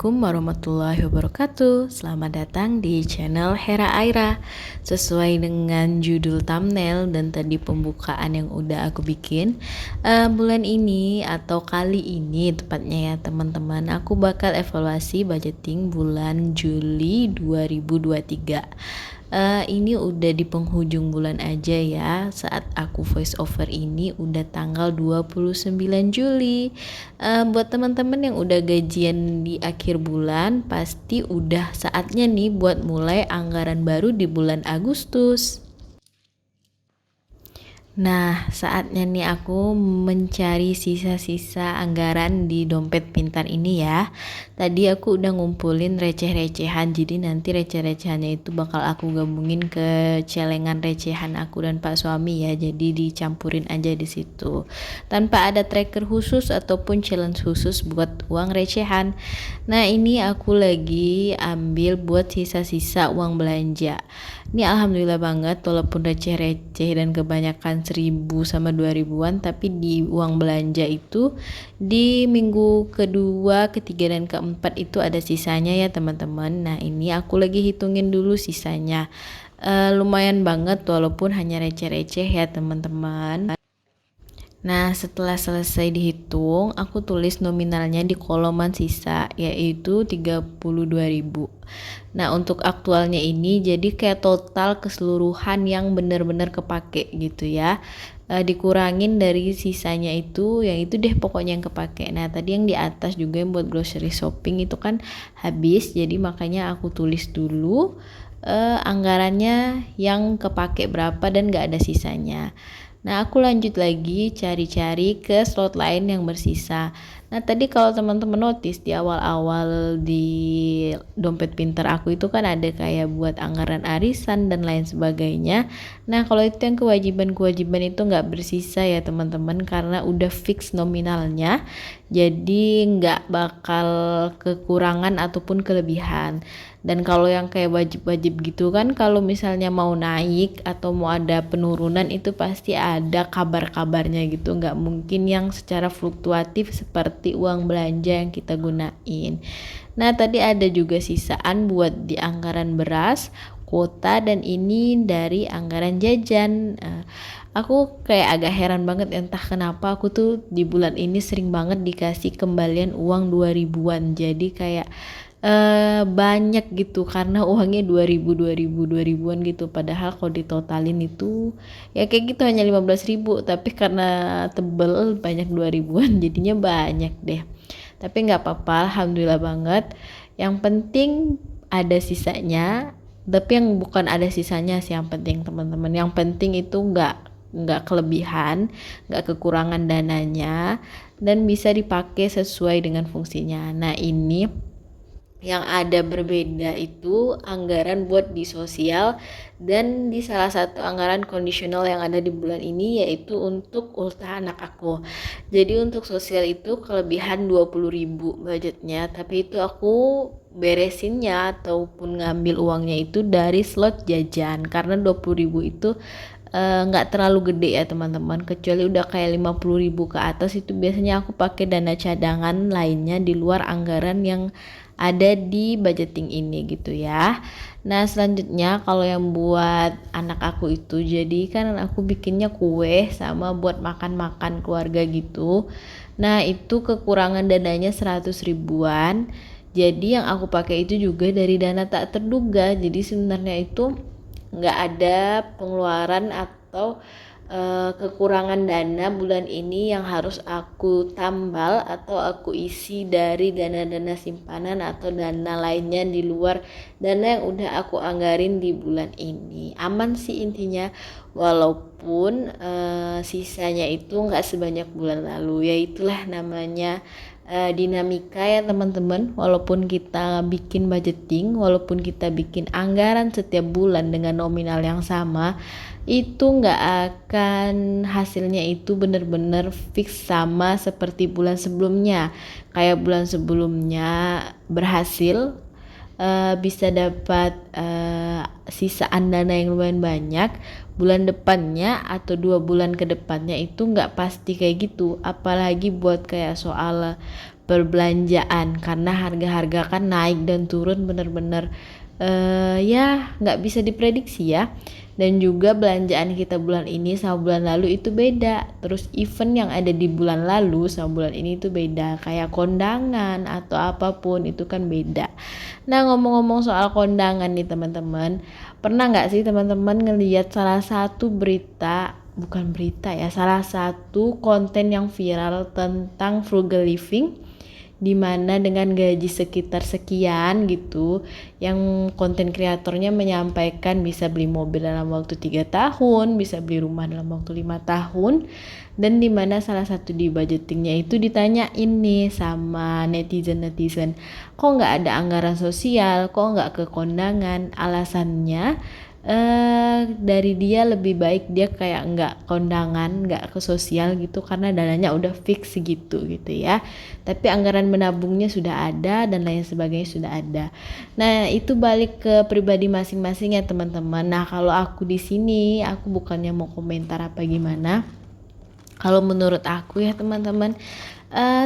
Assalamualaikum warahmatullahi wabarakatuh. Selamat datang di channel Hera Aira. Sesuai dengan judul thumbnail dan tadi pembukaan yang udah aku bikin, bulan ini atau kali ini tepatnya ya teman-teman, aku bakal evaluasi budgeting bulan Juli 2023. Ini udah di penghujung bulan aja ya. Saat aku voice over ini udah tanggal 29 Juli. Buat teman-teman yang udah gajian di akhir bulan, pasti udah saatnya nih buat mulai anggaran baru di bulan Agustus. Nah, saatnya nih aku mencari sisa-sisa anggaran di dompet pintar ini ya. Tadi aku udah ngumpulin receh-recehan, jadi nanti receh-recehannya itu bakal aku gabungin ke celengan recehan aku dan Pak Suami ya. Jadi dicampurin aja di situ. Tanpa ada tracker khusus ataupun challenge khusus buat uang recehan. Nah, ini aku lagi ambil buat sisa-sisa uang belanja. Ini alhamdulillah banget walaupun receh-receh dan kebanyakan 1000 sama 2000-an, tapi di uang belanja itu di minggu kedua, ketiga dan keempat itu ada sisanya ya teman-teman. Nah, ini aku lagi hitungin dulu sisanya. Lumayan banget walaupun hanya receh-receh ya teman-teman. Nah, setelah selesai dihitung, aku tulis nominalnya di koloman sisa, yaitu 32.000. Nah, untuk aktualnya ini jadi kayak total keseluruhan yang benar-benar kepake gitu ya. Dikurangin dari sisanya itu, yang itu deh pokoknya yang kepake. Nah, tadi yang di atas juga yang buat grocery shopping itu kan habis, jadi makanya aku tulis dulu anggarannya yang kepake berapa dan gak ada sisanya. Nah, aku lanjut lagi cari-cari ke slot lain yang bersisa. Nah, tadi kalau teman-teman notice di awal-awal di dompet pintar aku itu kan ada kayak buat anggaran arisan dan lain sebagainya. Nah, kalau itu yang kewajiban-kewajiban itu nggak bersisa ya teman-teman, karena udah fix nominalnya. Jadi nggak bakal kekurangan ataupun kelebihan. Dan kalau yang kayak wajib-wajib gitu kan, kalau misalnya mau naik atau mau ada penurunan itu pasti ada kabar-kabarnya gitu. Nggak mungkin yang secara fluktuatif seperti uang belanja yang kita gunain. Nah, tadi ada juga sisaan buat di anggaran beras, kuota, dan ini dari anggaran jajan. Aku kayak agak heran banget, entah kenapa aku tuh di bulan ini sering banget dikasih kembalian uang 2000-an. Jadi kayak banyak gitu karena uangnya 2000-an gitu, padahal kalau ditotalin itu ya kayak gitu hanya 15.000, tapi karena tebel banyak 2000-an jadinya banyak deh. Tapi nggak apa-apa, alhamdulillah banget. Yang penting ada sisanya, tapi yang bukan ada sisanya sih yang penting teman-teman. Yang penting itu nggak kelebihan, nggak kekurangan dananya, dan bisa dipakai sesuai dengan fungsinya. Nah, ini yang ada berbeda itu anggaran buat di sosial dan di salah satu anggaran kondisional yang ada di bulan ini, yaitu untuk ultah anak aku. Jadi untuk sosial itu kelebihan 20.000 budgetnya, tapi itu aku beresinnya ataupun ngambil uangnya itu dari slot jajan, karena 20.000 itu nggak terlalu gede ya teman-teman, kecuali udah kayak 50.000 ke atas itu biasanya aku pakai dana cadangan lainnya di luar anggaran yang ada di budgeting ini gitu ya. Nah, selanjutnya kalau yang buat anak aku itu, jadi kan aku bikinnya kue sama buat makan-makan keluarga gitu. Nah, itu kekurangan dananya 100 ribuan. Jadi yang aku pakai itu juga dari dana tak terduga. Jadi sebenarnya itu nggak ada pengeluaran atau kekurangan dana bulan ini yang harus aku tambal atau aku isi dari dana-dana simpanan atau dana lainnya di luar dana yang udah aku anggarin di bulan ini. Aman sih intinya, walaupun sisanya itu nggak sebanyak bulan lalu. Ya itulah namanya dinamika ya teman-teman. Walaupun kita bikin budgeting, walaupun kita bikin anggaran setiap bulan dengan nominal yang sama, itu nggak akan hasilnya itu benar-benar fix sama seperti bulan sebelumnya. Kayak bulan sebelumnya berhasil, bisa dapat sisaan dana yang lumayan banyak, bulan depannya atau 2 bulan ke depannya itu nggak pasti kayak gitu. Apalagi buat kayak soal perbelanjaan, karena harga-harga kan naik dan turun bener-bener ya nggak bisa diprediksi ya. Dan juga belanjaan kita bulan ini sama bulan lalu itu beda. Terus event yang ada di bulan lalu sama bulan ini itu beda. Kayak kondangan atau apapun itu kan beda. Nah, ngomong-ngomong soal kondangan nih teman-teman, pernah nggak sih teman-teman ngelihat salah satu berita, bukan berita ya, salah satu konten yang viral tentang frugal living, dimana dengan gaji sekitar sekian gitu, yang konten kreatornya menyampaikan bisa beli mobil dalam waktu 3 tahun, bisa beli rumah dalam waktu 5 tahun, dan dimana salah satu di budgetingnya itu ditanyain nih sama netizen, kok nggak ada anggaran sosial, kok nggak ke kondangan. Alasannya dari dia lebih baik dia kayak nggak kondangan, nggak ke sosial gitu, karena dananya udah fix gitu ya. Tapi anggaran menabungnya sudah ada dan lain sebagainya sudah ada. Nah, itu balik ke pribadi masing-masing ya teman-teman. Nah, kalau aku di sini aku bukannya mau komentar apa gimana. Kalau menurut aku ya teman-teman,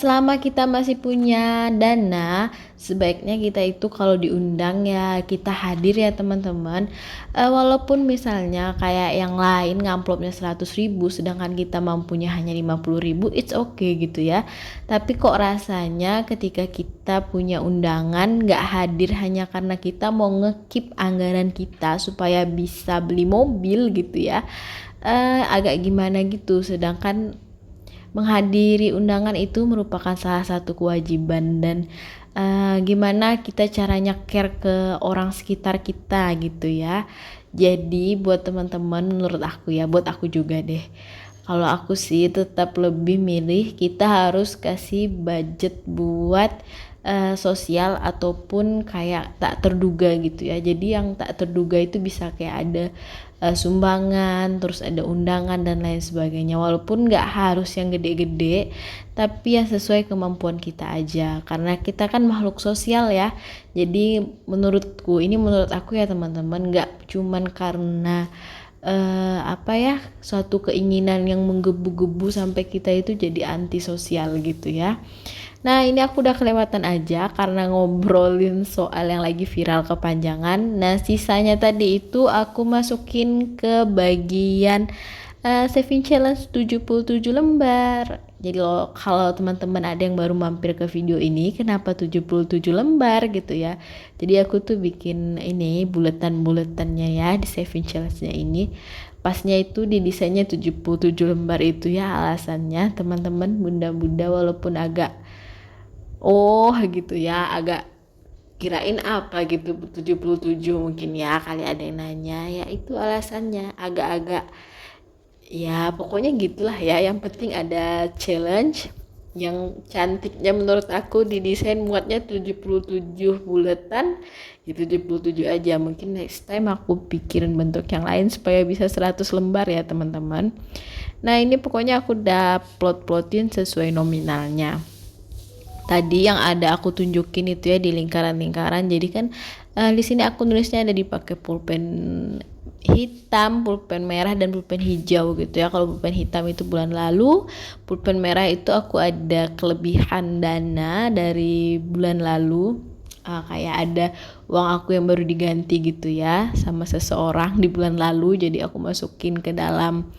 selama kita masih punya dana, sebaiknya kita itu kalau diundang ya kita hadir ya teman-teman. Walaupun misalnya kayak yang lain ngamplopnya 100.000 sedangkan kita mampunya hanya 50.000, it's okay gitu ya. Tapi kok rasanya ketika kita punya undangan gak hadir hanya karena kita mau ngekip anggaran kita supaya bisa beli mobil gitu ya, agak gimana gitu. Sedangkan menghadiri undangan itu merupakan salah satu kewajiban, dan gimana kita caranya care ke orang sekitar kita gitu ya. Jadi buat teman-teman, menurut aku ya, buat aku juga deh, kalau aku sih tetap lebih milih kita harus kasih budget buat sosial ataupun kayak tak terduga gitu ya. Jadi yang tak terduga itu bisa kayak ada sumbangan, terus ada undangan dan lain sebagainya. Walaupun nggak harus yang gede-gede, tapi yang sesuai kemampuan kita aja. Karena kita kan makhluk sosial ya. Jadi menurutku, ini menurut aku ya teman-teman, nggak cuman karena suatu keinginan yang menggebu-gebu sampai kita itu jadi antisosial gitu ya. Nah, ini aku udah kelewatan aja karena ngobrolin soal yang lagi viral kepanjangan. Nah, sisanya tadi itu aku masukin ke bagian saving challenge 77 lembar. Jadi kalau teman-teman ada yang baru mampir ke video ini, kenapa 77 lembar gitu ya. Jadi aku tuh bikin ini buletan-buletannya ya di saving challenge-nya ini. Pasnya itu di desainnya 77 lembar itu ya, alasannya teman-teman bunda-bunda walaupun agak gitu ya, agak kirain apa gitu 77 mungkin ya, kali ada yang nanya ya, itu alasannya agak-agak ya pokoknya gitulah ya. Yang penting ada challenge yang cantiknya menurut aku didesain muatnya 77 buletan, ya 77 aja. Mungkin next time aku pikirin bentuk yang lain supaya bisa 100 lembar ya teman-teman. Nah, ini pokoknya aku udah plot-plotin sesuai nominalnya. Tadi yang ada aku tunjukin itu ya di lingkaran-lingkaran. Jadi kan di sini aku nulisnya ada dipakai pulpen hitam, pulpen merah, dan pulpen hijau gitu ya. Kalau pulpen hitam itu bulan lalu, pulpen merah itu aku ada kelebihan dana dari bulan lalu. Kayak ada uang aku yang baru diganti gitu ya sama seseorang di bulan lalu, jadi aku masukin ke dalam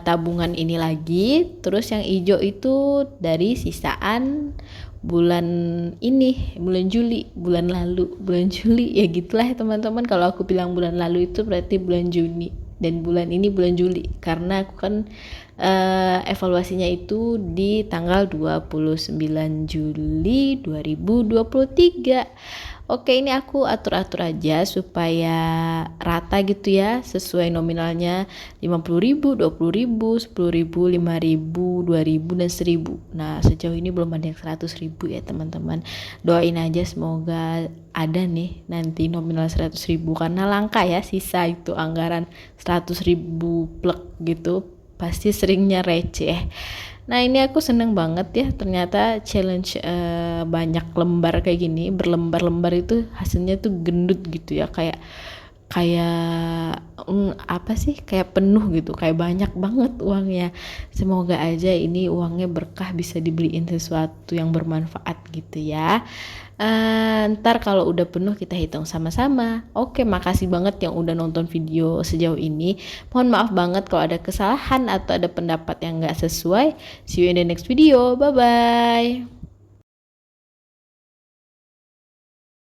tabungan ini lagi. Terus yang hijau itu dari sisaan bulan ini, bulan Juli, bulan Juli ya gitulah ya teman-teman. Kalau aku bilang bulan lalu itu berarti bulan Juni, dan bulan ini bulan Juli karena aku kan evaluasinya itu di tanggal 29 Juli 2023. Oke, ini aku atur-atur aja supaya rata gitu ya, sesuai nominalnya 50.000, 20.000, 10.000, 5.000, 2.000, dan 1.000. Nah, sejauh ini belum ada yang 100.000 ya teman-teman. Doain aja semoga ada nih nanti nominal 100.000, karena langka ya sisa itu anggaran 100.000 plek gitu. Pasti seringnya receh. Nah ini aku seneng banget ya, ternyata challenge banyak lembar kayak gini, berlembar-lembar itu hasilnya tuh gendut gitu ya, kayak kayak apa sih, kayak penuh gitu, kayak banyak banget uangnya. Semoga aja ini uangnya berkah, bisa dibeliin sesuatu yang bermanfaat gitu ya. Ntar kalau udah penuh kita hitung sama-sama. Oke, makasih banget yang udah nonton video sejauh ini. Mohon maaf banget kalau ada kesalahan atau ada pendapat yang gak sesuai. See you in the next video, bye bye.